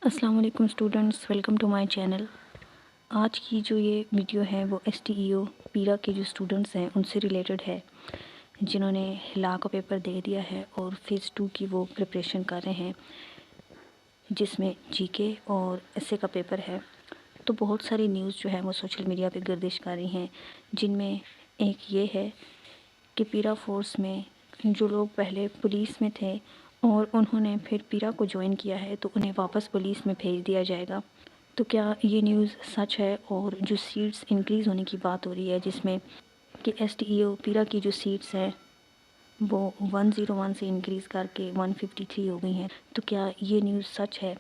السلام علیکم students, welcome to my channel. آج کی جو یہ ویڈیو ہے وہ STEO پیرا کے جو اسٹوڈنٹس ہیں ان سے ریلیٹڈ ہے، جنہوں نے لا کا پیپر دے دیا ہے اور فیز 2 کی وہ پریپریشن کر رہے ہیں، جس میں GK اور ایسے کا پیپر ہے۔ تو بہت ساری نیوز جو ہے وہ سوشل میڈیا پہ گردش کر رہی ہیں، جن میں ایک یہ ہے کہ پیرا فورس میں جو لوگ پہلے پولیس میں تھے اور انہوں نے پھر پیرا کو جوائن کیا ہے تو انہیں واپس پولیس میں بھیج دیا جائے گا۔ تو کیا یہ نیوز سچ ہے؟ اور جو سیٹس انکریز ہونے کی بات ہو رہی ہے، جس میں کہ STEO پیرا کی جو سیٹس ہیں وہ 101 سے انکریز کر کے 153 ہو گئی ہیں، تو کیا یہ نیوز سچ ہے؟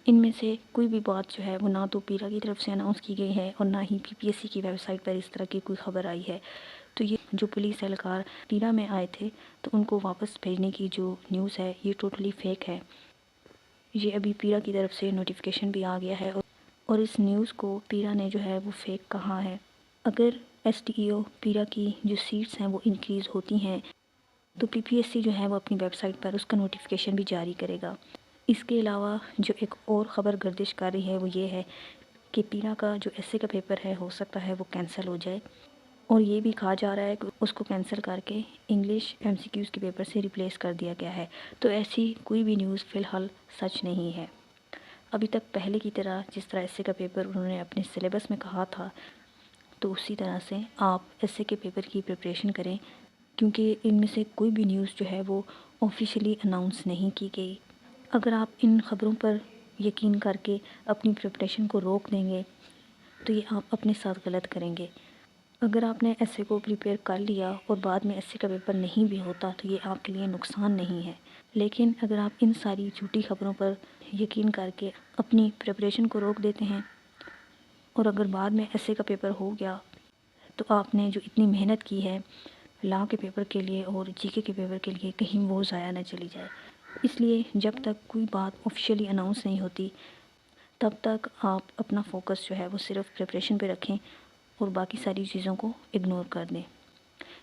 ان میں سے کوئی بھی بات جو ہے وہ نہ تو پیرا کی طرف سے اناؤنس کی گئی ہے اور نہ ہی PPSC کی ویب سائٹ پر اس طرح کی کوئی خبر آئی ہے۔ تو یہ جو پولیس اہلکار پیرا میں آئے تھے تو ان کو واپس بھیجنے کی جو نیوز ہے یہ ٹوٹلی فیک ہے۔ یہ ابھی پیرا کی طرف سے نوٹیفیکیشن بھی آ گیا ہے اور اس نیوز کو پیرا نے جو ہے وہ فیک کہا ہے۔ اگر STEO پیرا کی جو سیٹس ہیں وہ انکریز ہوتی ہیں تو PPSC جو ہے وہ اپنی ویب سائٹ پر اس کا نوٹیفیکیشن بھی جاری کرے گا۔ اس کے علاوہ جو ایک اور خبر گردش کر رہی ہے وہ یہ ہے کہ پیرا کا جو ایسے کا پیپر ہے ہو سکتا ہے وہ کینسل ہو جائے، اور یہ بھی کہا جا رہا ہے کہ اس کو کینسل کر کے انگلش MCQs کے پیپر سے ریپلیس کر دیا گیا ہے۔ تو ایسی کوئی بھی نیوز فی الحال سچ نہیں ہے۔ ابھی تک پہلے کی طرح جس طرح ایسے کا پیپر انہوں نے اپنے سلیبس میں کہا تھا تو اسی طرح سے آپ ایسے کے پیپر کی پریپریشن کریں، کیونکہ ان میں سے کوئی بھی نیوز جو ہے وہ آفیشیلی اناؤنس نہیں کی گئی۔ اگر آپ ان خبروں پر یقین کر کے اپنی پریپریشن کو روک دیں گے تو یہ آپ اپنے ساتھ غلط کریں گے۔ اگر آپ نے ایسے کو پریپیئر کر لیا اور بعد میں ایسے کا پیپر نہیں بھی ہوتا تو یہ آپ کے لیے نقصان نہیں ہے، لیکن اگر آپ ان ساری جھوٹی خبروں پر یقین کر کے اپنی پریپریشن کو روک دیتے ہیں اور اگر بعد میں ایسے کا پیپر ہو گیا تو آپ نے جو اتنی محنت کی ہے لا کے پیپر کے لیے اور GK کے پیپر کے لیے کہیں وہ ضائع نہ چلی جائے۔ اس لیے جب تک کوئی بات آفیشیلی اناؤنس نہیں ہوتی تب تک آپ اپنا فوکس جو ہے وہ صرف پریپریشن پہ رکھیں اور باقی ساری چیزوں کو اگنور کر دیں۔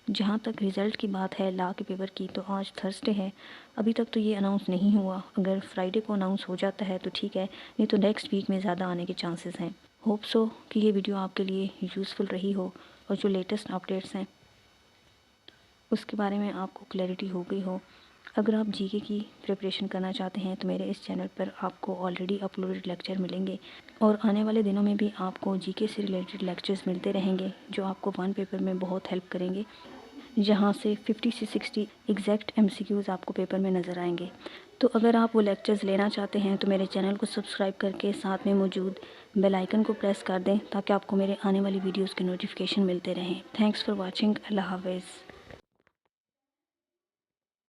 جہاں تک رزلٹ کی بات ہے لا کے پیپر کی، تو آج تھرسڈے ہے، ابھی تک تو یہ اناؤنس نہیں ہوا۔ اگر فرائیڈے کو اناؤنس ہو جاتا ہے تو ٹھیک ہے، نہیں تو نیکسٹ ویک میں زیادہ آنے کے چانسز ہیں۔ ہوپ سو کہ یہ ویڈیو آپ کے لیے یوزفل رہی ہو اور جو لیٹسٹ اپڈیٹس ہیں اس کے بارے میں آپ کو کلیئرٹی ہو گئی ہو۔ اگر آپ GK کی پریپریشن کرنا چاہتے ہیں تو میرے اس چینل پر آپ کو آلریڈی اپلوڈڈ لیکچر ملیں گے، اور آنے والے دنوں میں بھی آپ کو GK سے ریلیٹڈ لیکچرز ملتے رہیں گے جو آپ کو ون پیپر میں بہت ہیلپ کریں گے، جہاں سے 50 سے 60 ایگزیکٹ MCQs آپ کو پیپر میں نظر آئیں گے۔ تو اگر آپ وہ لیکچرز لینا چاہتے ہیں تو میرے چینل کو سبسکرائب کر کے ساتھ میں موجود بیل آئیکن کو پریس کر دیں تاکہ آپ کو میرے آنے والی ویڈیوز کے نوٹیفیکیشن ملتے رہیں۔ Thanks for watching. اللہ حافظ۔